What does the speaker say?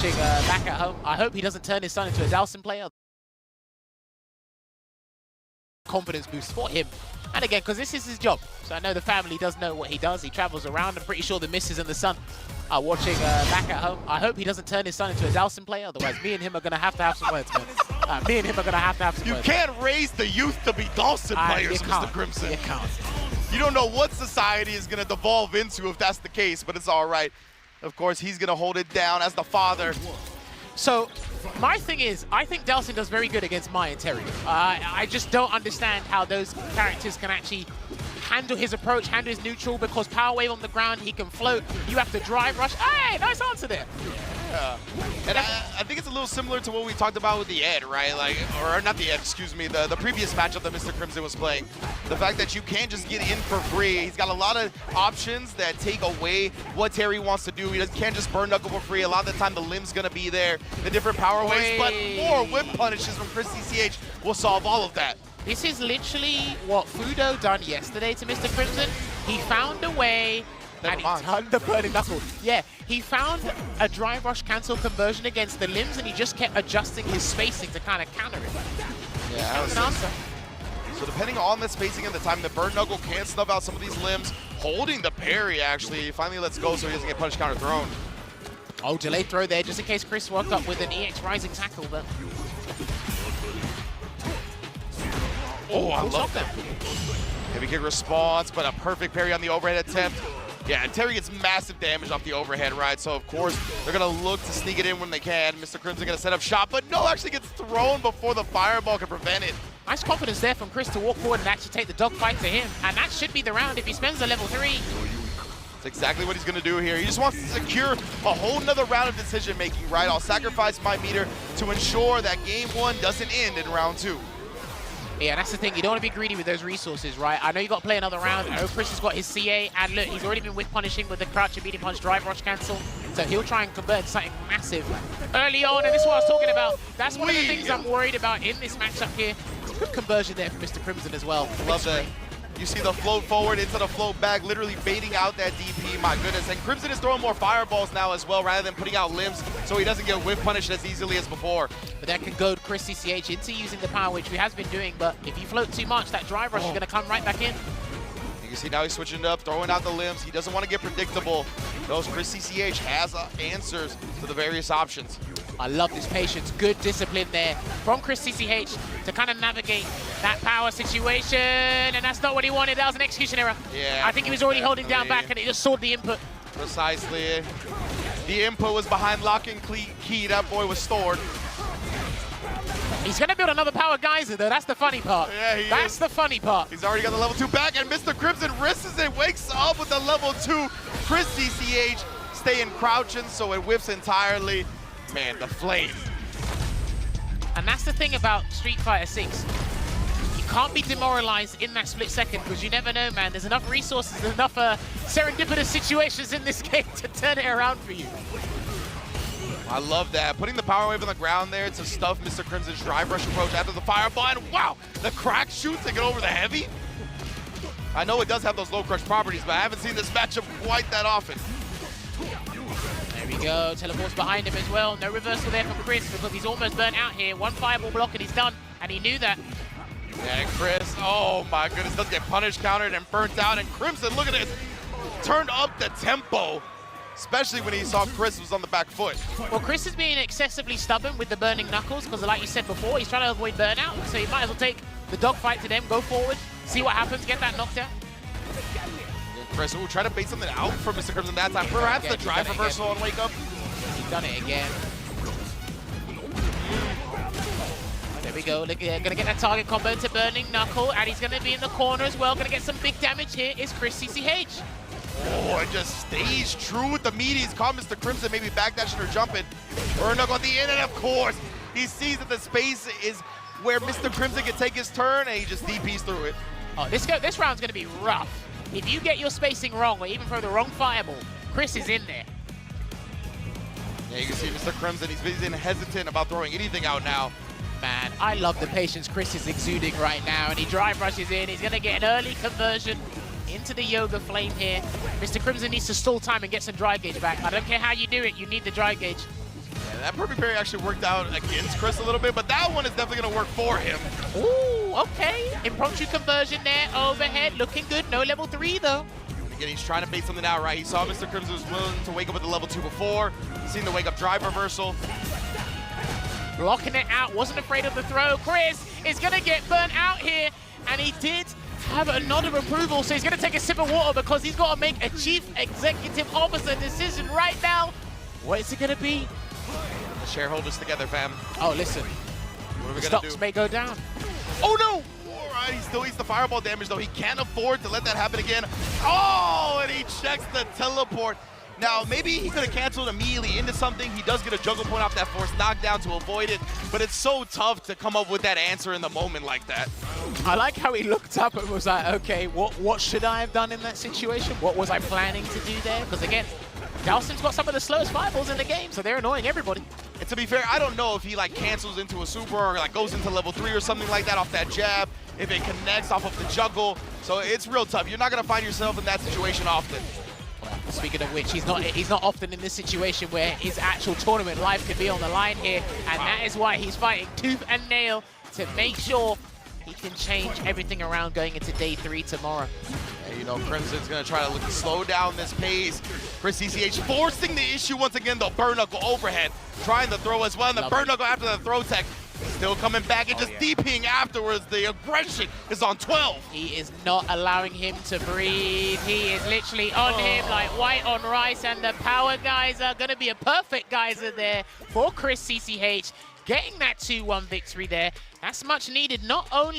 Back at home. I hope he doesn't turn his son into a Dhalsim player. Confidence boost for him. And again, because this is his job. So I know the family does know what he does. He travels around. I'm pretty sure the missus and the son are watching back at home. I hope he doesn't turn his son into a Dhalsim player. Otherwise, me and him are going to have some words, man. Me and him are going to have some words. You can't raise the youth to be Dhalsim players, Mr. Crimson. You can't. You don't know what society is going to devolve into if that's the case, but it's all right. Of course, he's going to hold it down as the father. So, my thing is, I think Dhalsim does very good against Mai and Teery. I just don't understand how those characters can actually handle his approach, handle his neutral, because Power Wave on the ground, he can float. You have to drive rush. Hey, nice answer there. Yeah. And I think it's a little similar to what we talked about with the Ed, right? Like, or not the Ed, excuse me, the previous matchup that Mr. Crimson was playing. The fact that you can't just get in for free. He's got a lot of options that take away what Teery wants to do. He can't just burn Knuckle for free. A lot of the time, the limb's going to be there, the different power waves, but more whip punishes from CHRISCCH will solve all of that. This is literally what Fudo done yesterday to Mr. Crimson. He found a way, and he turned the burning knuckle. Yeah, he found a drive rush cancel conversion against the limbs, and he just kept adjusting his spacing to kind of counter it. Yeah, that was an answer. So depending on the spacing and the time, the burn knuckle can snuff out some of these limbs. Holding the parry, actually. He finally lets go so he doesn't get punish counter thrown. Oh, delayed throw there, just in case Chris woke up with an EX rising tackle, but... Oh, I love that. Heavy kick response, but a perfect parry on the overhead attempt. Yeah, and Teery gets massive damage off the overhead, right? So, of course, they're going to look to sneak it in when they can. Mr. Crimson going to set up shot, but no, actually gets thrown before the fireball can prevent it. Nice confidence there from Chris to walk forward and actually take the dogfight to him. And that should be the round if he spends the level 3. That's exactly what he's going to do here. He just wants to secure a whole nother round of decision-making, right? I'll sacrifice my meter to ensure that game 1 doesn't end in round 2. Yeah, that's the thing. You don't want to be greedy with those resources, right? I know you got to play another round. I know Chris has got his CA, and look, he's already been whip punishing with the crouch and medium punch drive rush cancel. So he'll try and convert something massive early on, and this is what I was talking about. That's one of the things I'm worried about in this matchup here. It's a good conversion there from Mr. Crimson as well. Love that. You see the float forward into the float back, literally baiting out that DP, my goodness. And Crimson is throwing more fireballs now as well, rather than putting out limbs, so he doesn't get whip punished as easily as before. But that can goad CHRISCCH into using the power, which he has been doing, but if you float too much, that drive rush is going to come right back in. You can see now he's switching it up, throwing out the limbs. He doesn't want to get predictable. Those CHRISCCH has answers to the various options. I love this patience. Good discipline there from CHRISCCH to kind of navigate that power situation, and that's not what he wanted. That was an execution error. Yeah, I think he was already holding down back, and it just sawed the input. Precisely. The input was behind lock and key. That boy was stored. He's going to build another power geyser, though. That's the funny part. Yeah, That's the funny part. He's already got the level 2 back, and Mr. Crimson risks it, wakes up with the level 2. CHRISCCH staying crouching, so it whips entirely. Man, the flame. And that's the thing about Street Fighter 6. You can't be demoralized in that split second, because you never know, man. There's enough resources, there's enough serendipitous situations in this game to turn it around for you. I love that. Putting the power wave on the ground there to stuff Mr. Crimson's drive rush approach after the fireball, and wow, the crack shoots to get over the heavy. I know it does have those low crush properties, but I haven't seen this matchup quite that often. There we go, teleports behind him as well. No reversal there from Chris because he's almost burnt out here. One fireball block and he's done, and he knew that. Yeah, Chris, oh my goodness, doesn't get punish countered and burnt out, and Crimson, look at this, turned up the tempo. Especially when he saw Chris was on the back foot. Well, Chris is being excessively stubborn with the burning knuckles because, like you said before, he's trying to avoid burnout. So he might as well take the dogfight to them, go forward, see what happens, get that knockdown. Chris will try to bait something out for Mr. Crimson that time. Perhaps the drive reversal on wake up. He's done it again. There we go. Look, gonna get that target combo to burning knuckle, and he's gonna be in the corner as well. Gonna get some big damage here. Is CHRISCCH. Oh, and just stays true with the meaties. Caught Mr. Crimson maybe backdashing or jumping. Burn knuckle at the end, and of course, he sees that the space is where Mr. Crimson can take his turn, and he just DPs through it. Oh, this round's gonna be rough. If you get your spacing wrong, or even throw the wrong fireball, Chris is in there. Yeah, you can see Mr. Crimson, he's being hesitant about throwing anything out now. Man, I love the patience Chris is exuding right now, and he drive rushes in. He's gonna get an early conversion into the Yoga Flame here. Mr. Crimson needs to stall time and get some dry gauge back. I don't care how you do it, you need the dry gauge. Yeah, That perfect parry actually worked out against Chris a little bit, but that one is definitely going to work for him. Ooh, okay. Impromptu conversion there, overhead, looking good. No level 3 though. Again, he's trying to bait something out, right? He saw Mr. Crimson was willing to wake up with the level 2 before. He's seen the wake up drive reversal. Blocking it out, wasn't afraid of the throw. Chris is going to get burnt out here, and he did have a nod of approval, so he's going to take a sip of water because he's got to make a chief executive officer decision right now. What is it going to be? The shareholders together, fam. Oh, listen. What are we going to do? Stocks may go down. Oh, no! All right, he still eats the fireball damage, though. He can't afford to let that happen again. Oh, and he checks the teleport. Now, maybe he could have canceled immediately into something. He does get a juggle point off that forced knockdown to avoid it, but it's so tough to come up with that answer in the moment like that. I like how he looked up and was like, okay, what should I have done in that situation? What was I planning to do there? Because again, Dhalsim's got some of the slowest fireballs in the game, so they're annoying everybody. And to be fair, I don't know if he like cancels into a super or like goes into level 3 or something like that off that jab, if it connects off of the juggle. So it's real tough. You're not gonna find yourself in that situation often. Well, speaking of which, he's not often in this situation where his actual tournament life could be on the line here, and that is why he's fighting tooth and nail to make sure he can change everything around going into day 3 tomorrow. And, you know, Crimson's gonna try to look to slow down this pace. Chris CCH forcing the issue once again, the burn knuckle overhead, trying to throw as well, and the burn knuckle after the throw tech. Still coming back and just DPing afterwards. The aggression is on 12. He is not allowing him to breathe. He is literally on him like white on rice, and the power geyser going to be a perfect geyser there for Chris CCH. Getting that 2-1 victory there. That's much needed, not only